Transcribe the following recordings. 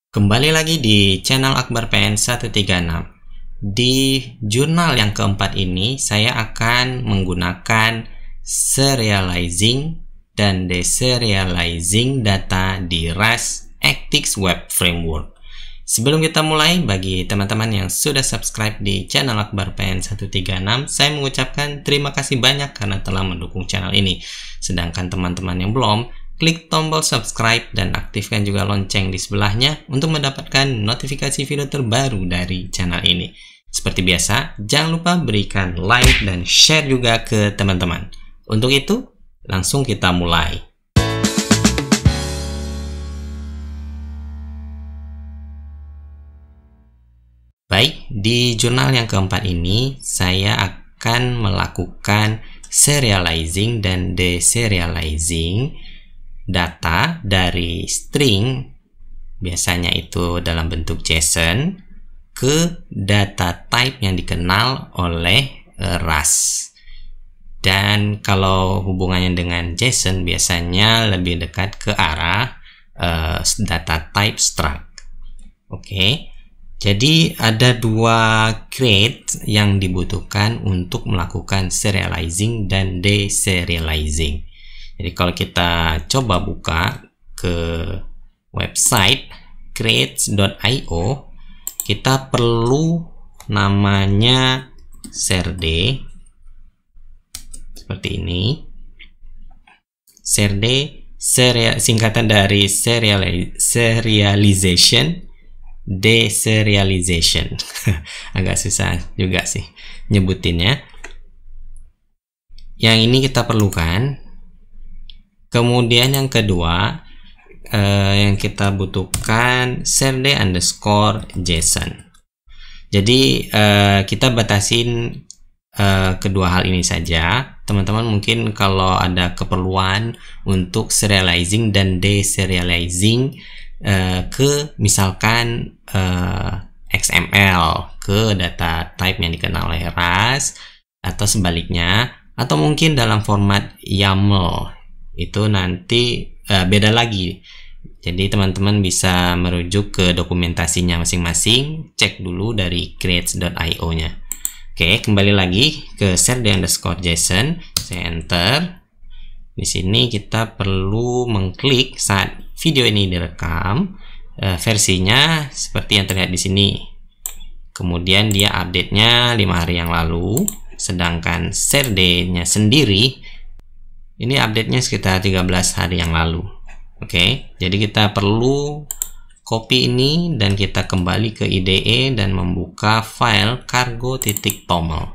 Kembali lagi di channel Akbar PN 136. Di jurnal yang keempat ini, saya akan menggunakan serializing dan deserializing data di Rust Actix Web Framework. Sebelum kita mulai, bagi teman-teman yang sudah subscribe di channel Akbar PN 136, saya mengucapkan terima kasih banyak karena telah mendukung channel ini. Sedangkan teman-teman yang belum, klik tombol subscribe dan aktifkan juga lonceng di sebelahnya untuk mendapatkan notifikasi video terbaru dari channel ini. Seperti biasa, jangan lupa berikan like dan share juga ke teman-teman. Untuk itu, langsung kita mulai. Baik, di jurnal yang keempat ini, saya akan melakukan serializing dan deserializing data dari string, biasanya itu dalam bentuk JSON, ke data type yang dikenal oleh Rust. Dan kalau hubungannya dengan JSON biasanya lebih dekat ke arah data type struct. Oke. Jadi ada dua crate yang dibutuhkan untuk melakukan serializing dan deserializing. Jadi kalau kita coba buka ke website crates.io, kita perlu namanya serde seperti ini. Serde singkatan dari serialization, deserialization. Agak susah juga sih nyebutinnya. Yang ini kita perlukan. Kemudian yang kedua yang kita butuhkan serde underscore JSON. Jadi kita batasin kedua hal ini saja. Teman-teman mungkin kalau ada keperluan untuk serializing dan deserializing ke misalkan XML ke data type yang dikenal oleh Rust, atau sebaliknya, atau mungkin dalam format YAML, itu nanti beda lagi. Jadi teman-teman bisa merujuk ke dokumentasinya masing-masing, cek dulu dari crates.io nya. Oke, kembali lagi ke serde underscore JSON, saya enter. Di sini kita perlu mengklik saat video ini direkam, versinya seperti yang terlihat di sini. Kemudian dia update-nya 5 hari yang lalu, sedangkan serde-nya sendiri ini update-nya sekitar 13 hari yang lalu. Oke, jadi kita perlu copy ini dan kita kembali ke IDE dan membuka file cargo.toml.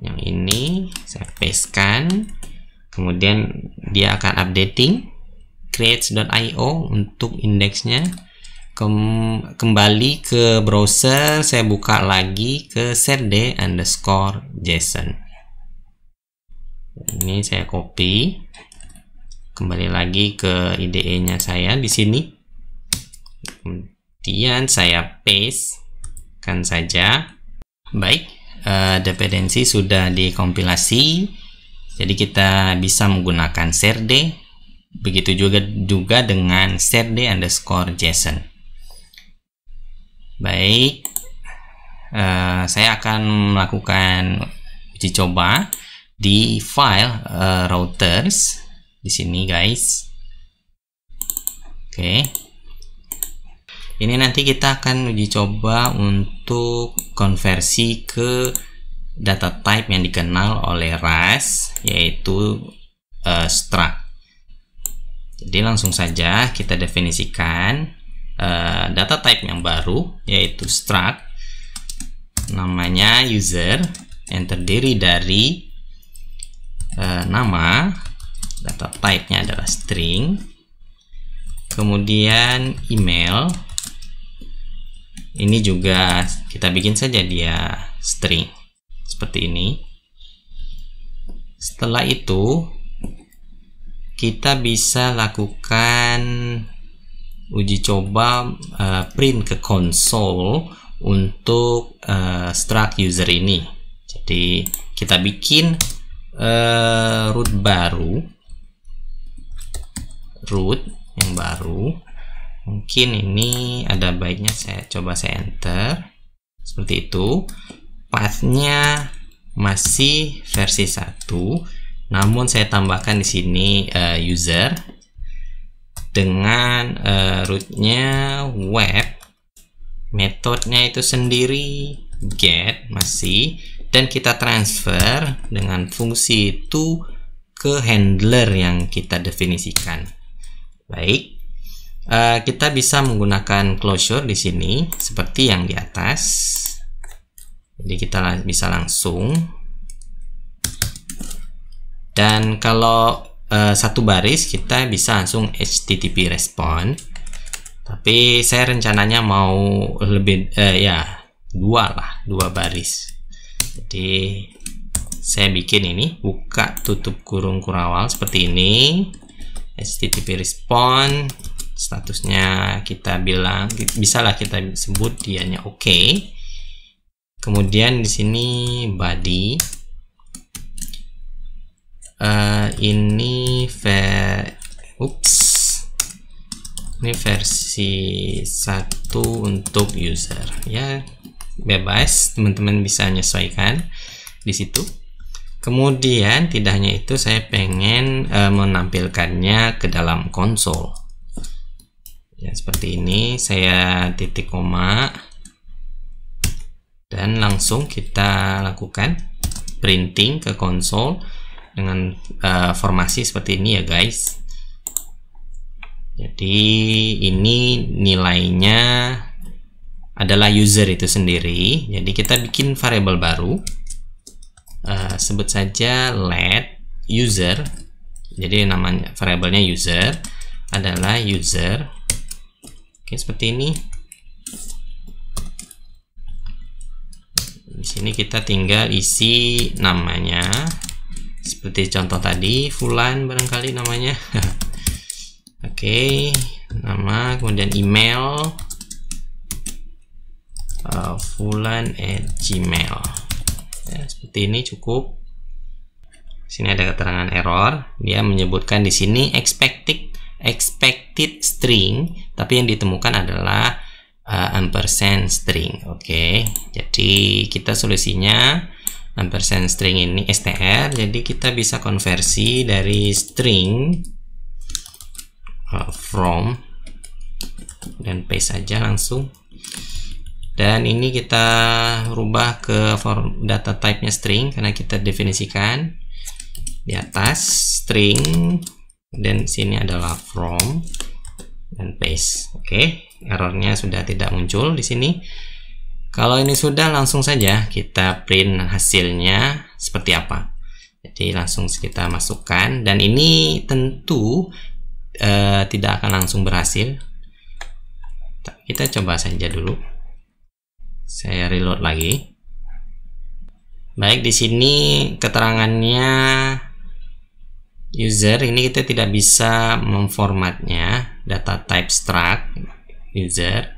Yang ini saya pastekan, kemudian dia akan updating crates.io untuk indeksnya. Kembali ke browser, saya buka lagi ke serde underscore JSON. Ini saya copy, kembali lagi ke IDE nya saya di sini, kemudian saya paste kan saja. Baik, dependensi sudah dikompilasi, jadi kita bisa menggunakan serde. Begitu juga dengan serde underscore JSON. Baik, saya akan melakukan uji coba di file routers di sini, guys. Oke. Ini nanti kita akan uji coba untuk konversi ke data type yang dikenal oleh Rust, yaitu struct. Jadi langsung saja kita definisikan data type yang baru, yaitu struct. Namanya user, yang terdiri dari nama, data type-nya adalah string, kemudian email. Ini juga kita bikin saja dia string seperti ini. Setelah itu kita bisa lakukan uji coba print ke console untuk struct user ini. Jadi kita bikin root baru, root yang baru, Mungkin ini ada baiknya saya enter seperti itu. Pathnya masih versi 1, namun saya tambahkan di sini user dengan rootnya web, metodenya itu sendiri get masih, dan kita transfer dengan fungsi itu ke handler yang kita definisikan. Baik, kita bisa menggunakan closure di sini seperti yang di atas. Jadi kita bisa langsung, dan kalau satu baris kita bisa langsung HTTP respond, tapi saya rencananya mau lebih ya dua baris. Jadi saya bikin ini buka tutup kurung kurawal seperti ini, HTTP respond, statusnya kita bilang bisalah kita sebut dianya oke. Kemudian di sini body ini versi 1 untuk user ya, bebas, teman-teman bisa menyesuaikan di situ. Kemudian tidak hanya itu, saya pengen menampilkannya ke dalam konsol ya, seperti ini. Saya titik koma dan langsung kita lakukan printing ke konsol dengan formasi seperti ini ya guys. Jadi ini nilainya adalah user itu sendiri. Jadi kita bikin variabel baru, sebut saja let user. Jadi namanya variabelnya user adalah user. Oke, seperti ini. Di sini kita tinggal isi namanya seperti contoh tadi, Fulan barangkali namanya. Oke, nama, kemudian email fulan@gmail ya, seperti ini cukup. Sini ada keterangan error, dia menyebutkan di sini expected string, tapi yang ditemukan adalah ampersand string. Oke, jadi kita solusinya ampersand string ini str, jadi kita bisa konversi dari string from dan paste saja langsung, dan ini kita rubah ke form data type-nya string karena kita definisikan di atas string, dan sini adalah from dan paste. Oke, errornya sudah tidak muncul di sini. Kalau ini sudah, langsung saja kita print hasilnya seperti apa. Jadi langsung kita masukkan, dan ini tentu tidak akan langsung berhasil. Kita coba saja dulu. Saya reload lagi. Baik, di sini keterangannya user ini kita tidak bisa memformatnya data type struct user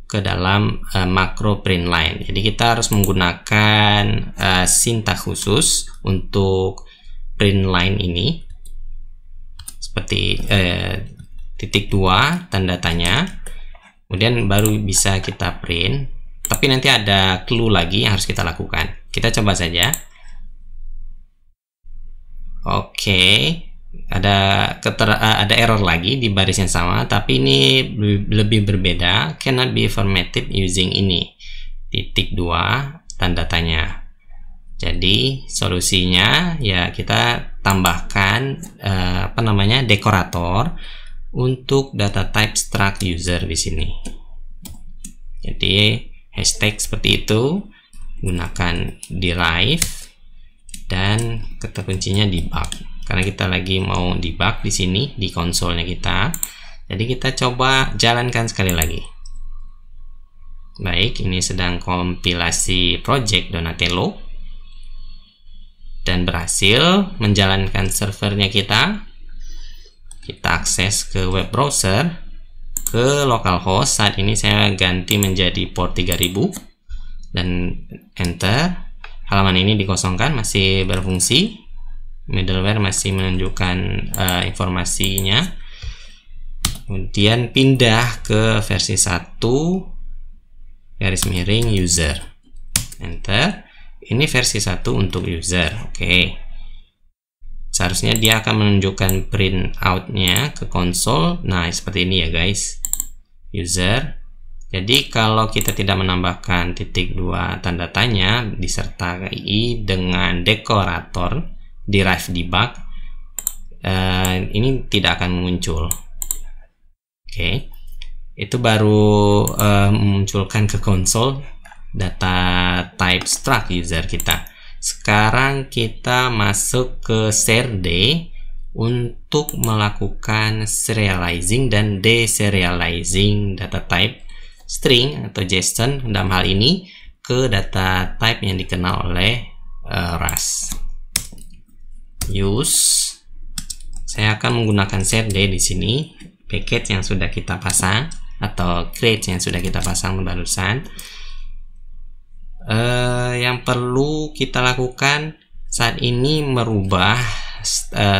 ke dalam makro print line. Jadi kita harus menggunakan sintaks khusus untuk print line ini, seperti titik 2 tanda tanya, kemudian baru bisa kita print. Tapi nanti ada clue lagi yang harus kita lakukan. Kita coba saja. Oke, ada error lagi di baris yang sama, tapi ini lebih berbeda. Cannot be formatted using ini titik 2 tanda tanya. Jadi solusinya ya kita tambahkan dekorator untuk data type struct user di sini. Jadi hashtag seperti itu, gunakan derive, dan kata kuncinya debug, karena kita lagi mau debug di sini di konsolnya kita. Jadi kita coba jalankan sekali lagi. Baik, ini sedang kompilasi project Donatello dan berhasil menjalankan servernya kita. Kita akses ke web browser, ke localhost. Saat ini saya ganti menjadi port 3000 dan enter. Halaman ini dikosongkan, masih berfungsi. Middleware masih menunjukkan informasinya. kemudian pindah ke versi 1 garis miring user, enter. Ini versi 1 untuk user. Oke. Seharusnya dia akan menunjukkan print out-nya ke konsol. Nah, seperti ini ya guys. User. Jadi kalau kita tidak menambahkan titik 2 tanda tanya disertai dengan dekorator derive debug, ini tidak akan muncul. Oke. Itu baru memunculkan ke konsol data type struct user kita. Sekarang kita masuk ke CRD untuk melakukan serializing dan deserializing data type string atau JSON dalam hal ini ke data type yang dikenal oleh Rust. Use, saya akan menggunakan CRD di sini, package yang sudah kita pasang atau crate yang sudah kita pasang barusan. Yang perlu kita lakukan saat ini merubah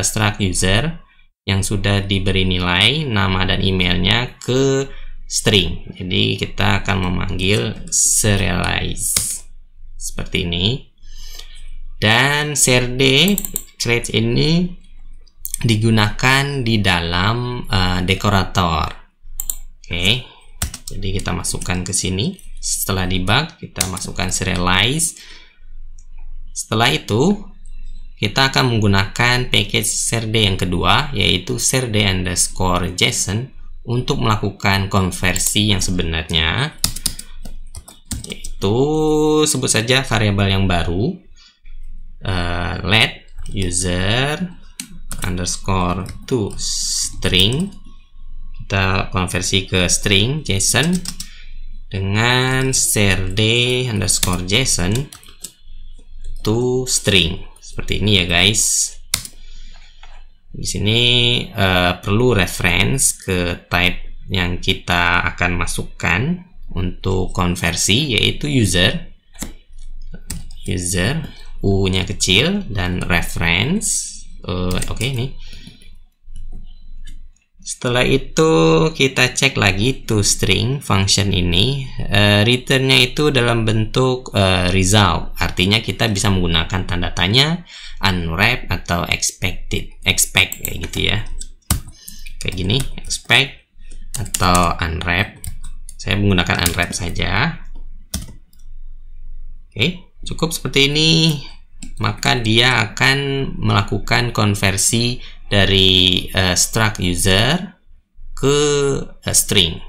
struct user yang sudah diberi nilai nama dan emailnya ke string. Jadi kita akan memanggil serialize seperti ini, dan CRD crate ini digunakan di dalam dekorator. Oke, jadi kita masukkan ke sini. Setelah debug, kita masukkan serialize. Setelah itu, kita akan menggunakan package CRD yang kedua, yaitu CRD_JSON untuk melakukan konversi yang sebenarnya, yaitu sebut saja variabel yang baru, let user underscore to string. Kita konversi ke string JSON dengan CRD_JSON to string seperti ini ya guys. Di sini perlu reference ke type yang kita akan masukkan untuk konversi, yaitu user U-nya kecil dan reference. Oke, ini. Setelah itu kita cek lagi to string function ini, returnnya itu dalam bentuk result, artinya kita bisa menggunakan tanda tanya, unwrap atau expect kayak gitu ya, kayak gini, expect atau unwrap. Saya menggunakan unwrap saja. Oke, cukup seperti ini, maka dia akan melakukan konversi dari struct user ke string.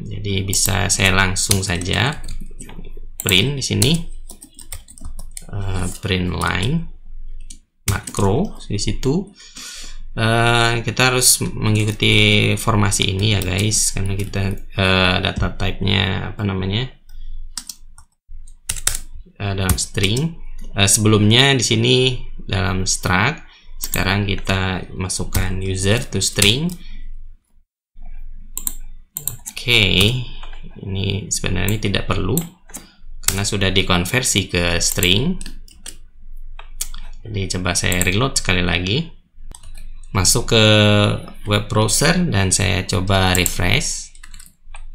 Jadi bisa saya langsung saja print di sini, print line makro di situ. Kita harus mengikuti formasi ini ya guys, karena kita data type-nya apa namanya, dalam string. Sebelumnya di sini dalam struct, sekarang kita masukkan user to string. Oke, ini sebenarnya tidak perlu karena sudah dikonversi ke string. Jadi coba saya reload sekali lagi, masuk ke web browser dan saya coba refresh.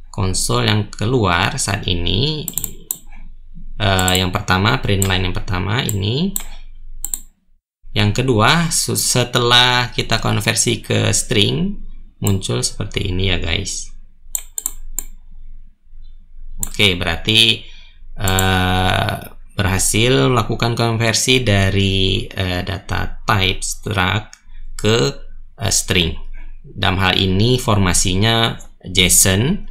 Konsol yang keluar saat ini, yang pertama print line yang pertama ini. Yang kedua, setelah kita konversi ke string, muncul seperti ini ya guys. Oke, berarti berhasil melakukan konversi dari data type struct ke string. Dalam hal ini formasinya JSON.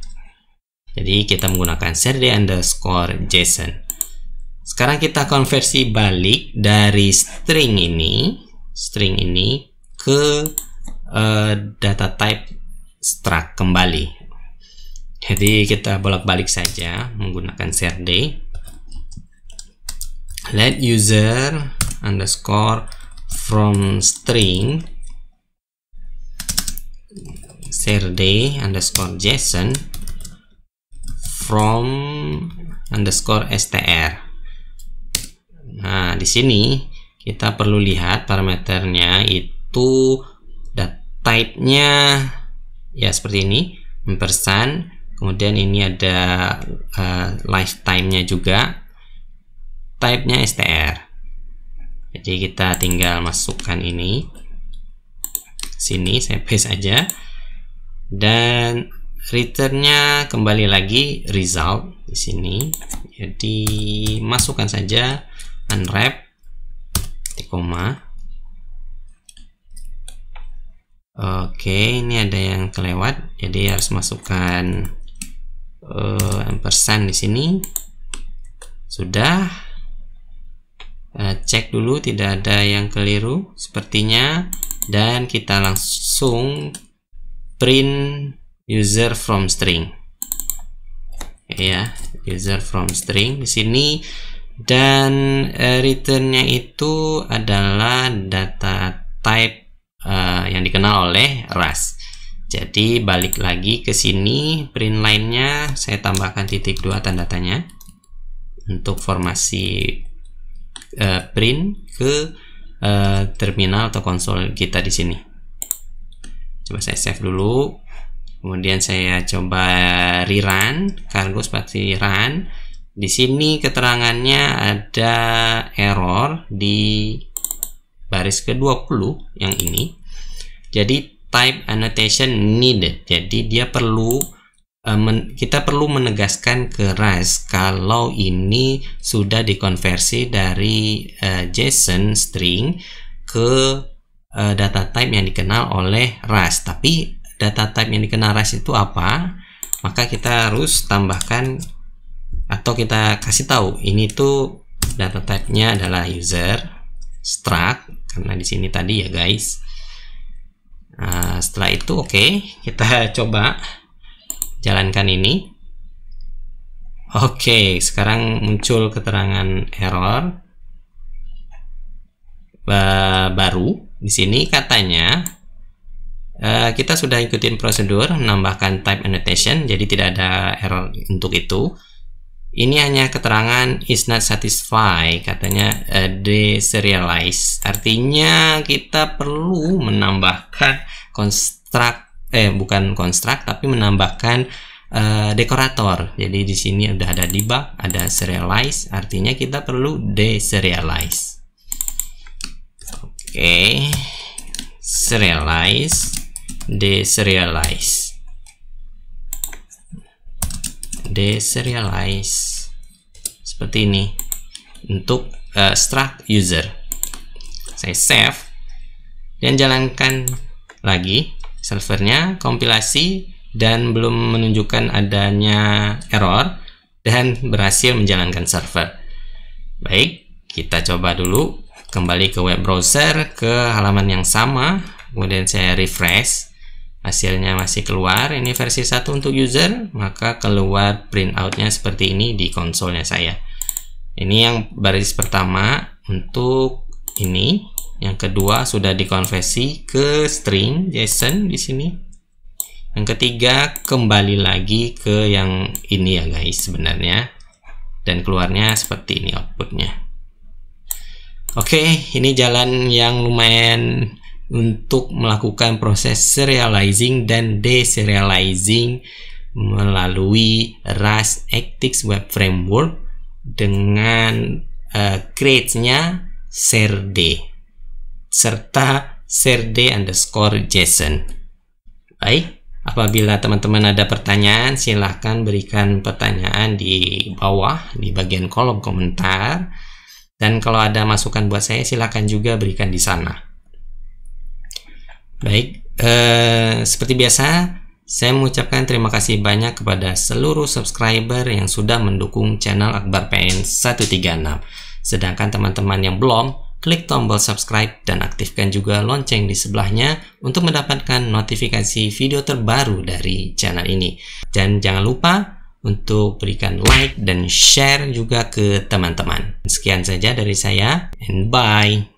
Jadi kita menggunakan CRD_JSON. Sekarang kita konversi balik dari string ini ke data type struct kembali. Jadi kita bolak-balik saja menggunakan CRD. Let user underscore from string CRD_JSON from underscore str. Nah, di sini kita perlu lihat parameternya itu type-nya ya seperti ini, ampersand. Kemudian ini ada lifetime-nya juga. Type-nya str. Jadi kita tinggal masukkan ini. Sini saya paste aja. Dan return-nya kembali lagi result di sini. Jadi masukkan saja unwrap koma. Oke, ini ada yang kelewat, jadi harus masukkan ampersand di sini. Sudah, cek dulu tidak ada yang keliru sepertinya, dan kita langsung print user from string. Ya, user from string di sini, dan returnnya itu adalah data type yang dikenal oleh Rust. Jadi balik lagi ke sini, print line-nya saya tambahkan titik 2 tanda tanya untuk formasi print ke terminal atau konsol kita di sini. Coba saya save dulu, kemudian saya coba rerun cargo seperti run. Di sini keterangannya ada error di baris ke-20 yang ini. Jadi type annotation needed. Jadi dia perlu kita perlu menegaskan ke Rust kalau ini sudah dikonversi dari JSON string ke data type yang dikenal oleh Rust. Tapi data type yang dikenal Rust itu apa? Maka kita harus tambahkan atau kita kasih tahu ini tuh data type-nya adalah user struct, karena di sini tadi ya guys. Setelah itu kita coba jalankan ini. Sekarang muncul keterangan error baru. Di sini katanya kita sudah ikutin prosedur menambahkan type annotation, jadi tidak ada error untuk itu. Ini hanya keterangan is not satisfied, katanya deserialize. Artinya kita perlu menambahkan bukan construct, tapi menambahkan dekorator. Jadi di sini udah ada debug, ada serialize, artinya kita perlu deserialize. Serialize, deserialize. Deserialize seperti ini untuk struct user. Saya save dan jalankan lagi servernya, kompilasi, dan belum menunjukkan adanya error dan berhasil menjalankan server. Baik, kita coba dulu kembali ke web browser, ke halaman yang sama, kemudian saya refresh. Hasilnya masih keluar, ini versi 1 untuk user, maka keluar printoutnya seperti ini di konsolnya saya. Ini yang baris pertama untuk ini, yang kedua sudah dikonversi ke string JSON di sini. Yang ketiga kembali lagi ke yang ini ya guys sebenarnya, dan keluarnya seperti ini outputnya. Ini jalan yang lumayan untuk melakukan proses serializing dan deserializing melalui Rust Ethics Web Framework dengan grades-nya serd serta serd_JSON. Baik, apabila teman-teman ada pertanyaan, silahkan berikan pertanyaan di bawah di bagian kolom komentar, dan kalau ada masukan buat saya silahkan juga berikan di sana. Baik, seperti biasa, saya mengucapkan terima kasih banyak kepada seluruh subscriber yang sudah mendukung channel Akbar PN 136. Sedangkan teman-teman yang belum, klik tombol subscribe dan aktifkan juga lonceng di sebelahnya untuk mendapatkan notifikasi video terbaru dari channel ini. Dan jangan lupa untuk berikan like dan share juga ke teman-teman. Sekian saja dari saya, and bye!